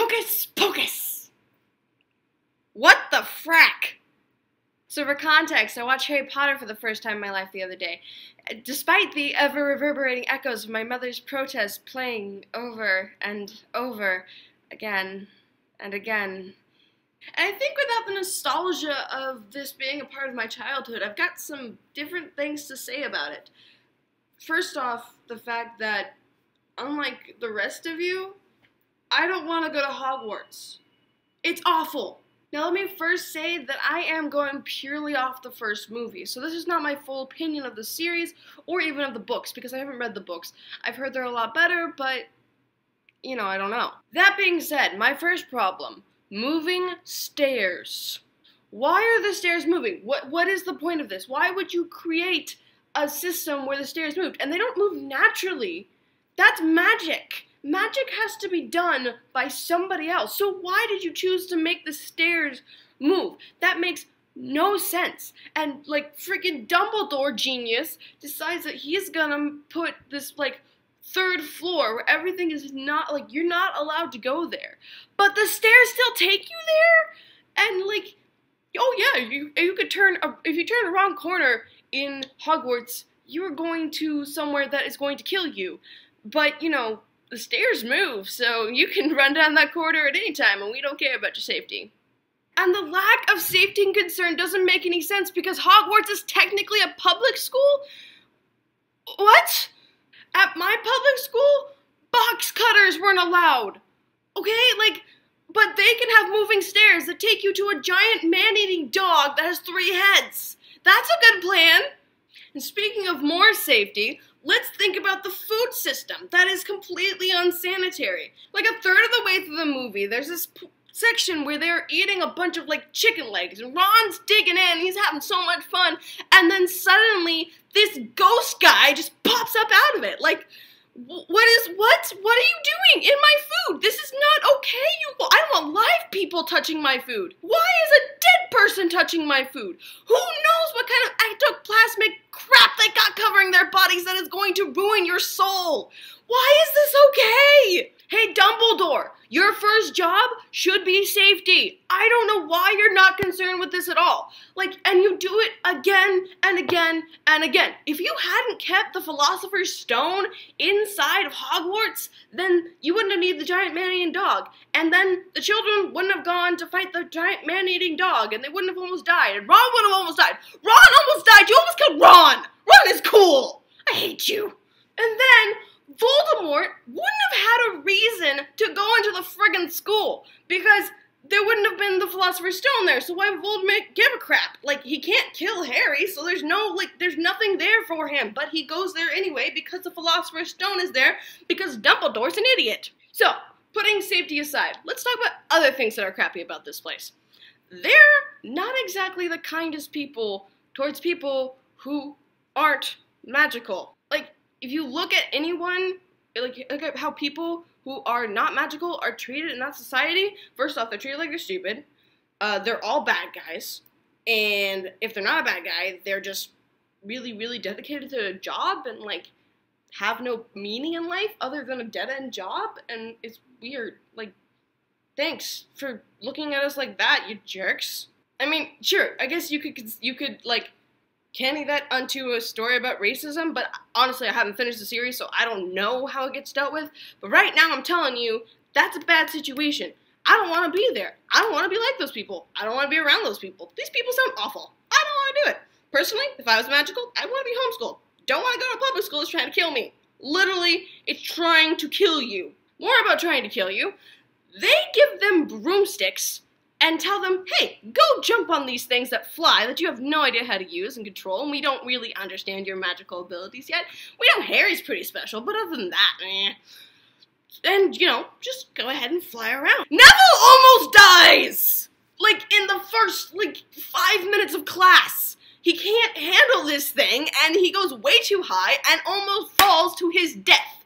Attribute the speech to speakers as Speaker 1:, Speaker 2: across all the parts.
Speaker 1: Hocus pocus! What the frack? So for context, I watched Harry Potter for the first time in my life the other day. Despite the ever-reverberating echoes of my mother's protest playing over and over again and again. And I think without the nostalgia of this being a part of my childhood, I've got some different things to say about it. First off, the fact that, unlike the rest of you, I don't want to go to Hogwarts. It's awful. Now let me first say that I am going purely off the first movie, so this is not my full opinion of the series, or even of the books, because I haven't read the books. I've heard they're a lot better, but, you know, I don't know. That being said, my first problem, moving stairs. Why are the stairs moving? What is the point of this? Why would you create a system where the stairs moved? And they don't move naturally. That's magic. Magic has to be done by somebody else. So why did you choose to make the stairs move? That makes no sense. And, like, freaking Dumbledore genius decides that he's gonna put this, like, third floor where everything is not, like, you're not allowed to go there. But the stairs still take you there? And, like, oh yeah, you could turn, if you turn the wrong corner in Hogwarts, you're going to somewhere that is going to kill you. But, you know, the stairs move, so you can run down that corridor at any time, and we don't care about your safety. And the lack of safety and concern doesn't make any sense, because Hogwarts is technically a public school? What? At my public school, box cutters weren't allowed. Okay, like, but they can have moving stairs that take you to a giant man-eating dog that has 3 heads. That's a good plan. And speaking of more safety, let's think about the food system. That is completely unsanitary. Like a third of the way through the movie, there's this section where they're eating a bunch of, like, chicken legs, and Ron's digging in, he's having so much fun, and then suddenly this ghost guy just pops up out of it. Like, what are you doing in my food? This is not okay. I don't want live people touching my food. Why is a dead person touching my food? Who knows what kind of ectoplasmic crap they got covering their bodies that is going to ruin your soul? Why is this okay? Hey, Dumbledore, your first job should be safety. I don't know why you're not concerned with this at all. Like, and you do it again and again and again. If you hadn't kept the Philosopher's Stone inside of Hogwarts, then you wouldn't have needed the giant man-eating dog. And then the children wouldn't have gone to fight the giant man-eating dog, and they wouldn't have almost died. And Ron would have almost died. Ron almost died. You almost killed Ron. Ron is cool. I hate you. And then Voldemort wouldn't have had a reason to go into the friggin' school, because there wouldn't have been the Philosopher's Stone there, so why would Voldemort give a crap? Like, he can't kill Harry, so there's nothing there for him, but he goes there anyway because the Philosopher's Stone is there, because Dumbledore's an idiot. So, putting safety aside, let's talk about other things that are crappy about this place. They're not exactly the kindest people towards people who aren't magical. Like, if you look at anyone, like, look at how people who are not magical are treated in that society, first off, they're treated like they're stupid. They're all bad guys. And if they're not a bad guy, they're just really, really dedicated to their job and, like, have no meaning in life other than a dead-end job. And it's weird. Like, thanks for looking at us like that, you jerks. I mean, sure, I guess you could, like, candy that onto a story about racism, but honestly, I haven't finished the series, so I don't know how it gets dealt with. But right now, I'm telling you, that's a bad situation. I don't want to be there. I don't want to be like those people. I don't want to be around those people. These people sound awful. I don't want to do it. Personally, if I was magical, I want to be homeschooled. Don't want to go to public school. It's trying to kill me. Literally, it's trying to kill you. More about trying to kill you. They give them broomsticks and tell them, hey, go jump on these things that fly that you have no idea how to use and control, and we don't really understand your magical abilities yet. We know Harry's pretty special, but other than that, and, you know, just go ahead and fly around. Neville almost dies! Like, in the first, 5 minutes of class. He can't handle this thing, and he goes way too high and almost falls to his death.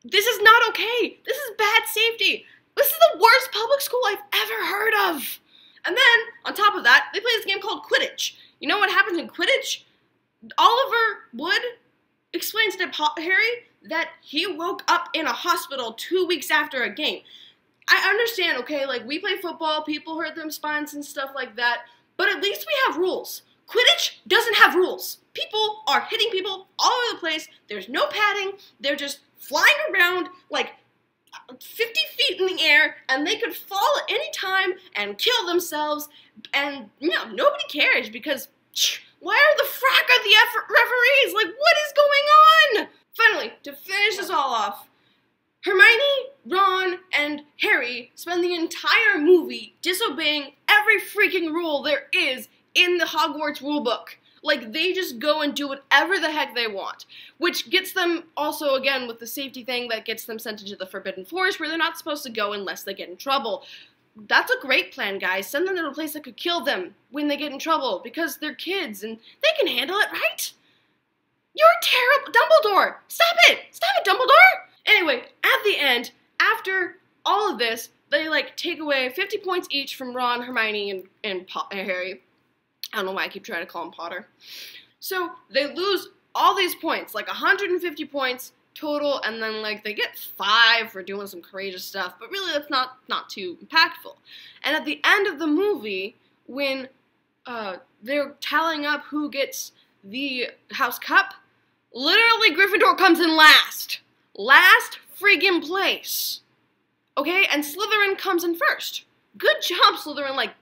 Speaker 1: This is not okay. This is bad safety. This is the worst public school I've ever heard of. And then, on top of that, they play this game called Quidditch. You know what happens in Quidditch? Oliver Wood explains to Harry that he woke up in a hospital 2 weeks after a game. I understand, okay, like, we play football, people hurt their spines and stuff like that, but at least we have rules. Quidditch doesn't have rules. People are hitting people all over the place. There's no padding. They're just flying around like 50 feet in the air, and they could fall at any time and kill themselves, and, you know, nobody cares because, why are the frack of the referees? Like, what is going on? Finally, to finish this all off, Hermione, Ron, and Harry spend the entire movie disobeying every freaking rule there is in the Hogwarts rulebook. Like, they just go and do whatever the heck they want, which gets them also, again, with the safety thing, that gets them sent into the Forbidden Forest where they're not supposed to go unless they get in trouble. That's a great plan, guys. Send them to a place that could kill them when they get in trouble because they're kids and they can handle it, right? You're terrible, Dumbledore! Stop it! Stop it, Dumbledore! Anyway, at the end, after all of this, they, like, take away 50 points each from Ron, Hermione, and Harry. I don't know why I keep trying to call him Potter. So, they lose all these points, like 150 points total, and then, like, they get 5 for doing some courageous stuff, but really that's not too impactful. And at the end of the movie, when they're tallying up who gets the House Cup, literally Gryffindor comes in last. Last friggin' place. Okay? And Slytherin comes in first. Good job, Slytherin. Like,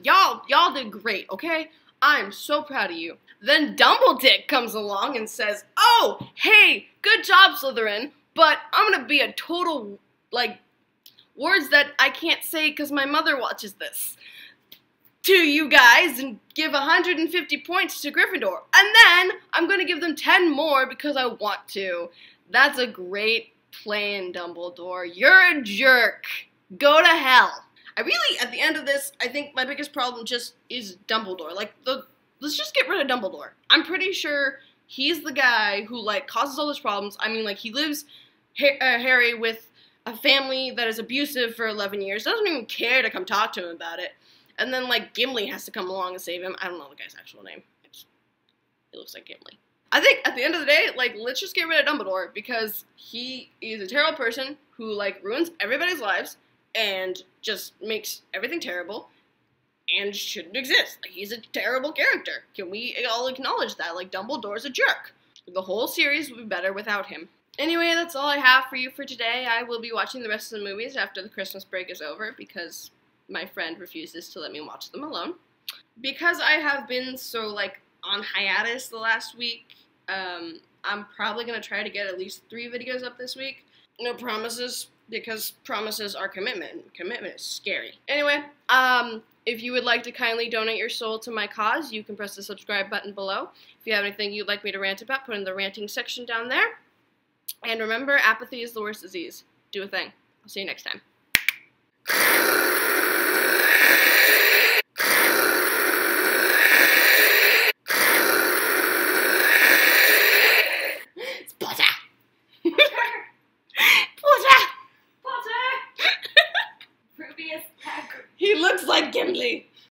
Speaker 1: y'all did great, okay? I'm so proud of you. Then Dumbledore comes along and says, oh, hey, good job, Slytherin, but I'm gonna be a total, like, words that I can't say because my mother watches this, to you guys and give 150 points to Gryffindor. And then I'm gonna give them 10 more because I want to. That's a great plan, Dumbledore. You're a jerk. Go to hell. I really, at the end of this, I think my biggest problem just is Dumbledore. Like, let's just get rid of Dumbledore. I'm pretty sure he's the guy who, like, causes all those problems. I mean, like, he lives Harry with a family that is abusive for 11 years, doesn't even care to come talk to him about it. And then, like, Gimli has to come along and save him. I don't know the guy's actual name. It looks like Gimli. I think, at the end of the day, like, let's just get rid of Dumbledore, because he is a terrible person who, like, ruins everybody's lives and just makes everything terrible and shouldn't exist. Like, he's a terrible character. Can we all acknowledge that? Like, Dumbledore's a jerk. The whole series would be better without him. Anyway, that's all I have for you for today. I will be watching the rest of the movies after the Christmas break is over, because my friend refuses to let me watch them alone. Because I have been so, like, on hiatus the last week, I'm probably going to try to get at least 3 videos up this week. No promises, because promises are commitment. Commitment is scary. Anyway, if you would like to kindly donate your soul to my cause, you can press the subscribe button below. If you have anything you'd like me to rant about, put it in the ranting section down there. And remember, apathy is the worst disease. Do a thing. I'll see you next time. He looks like Gimli.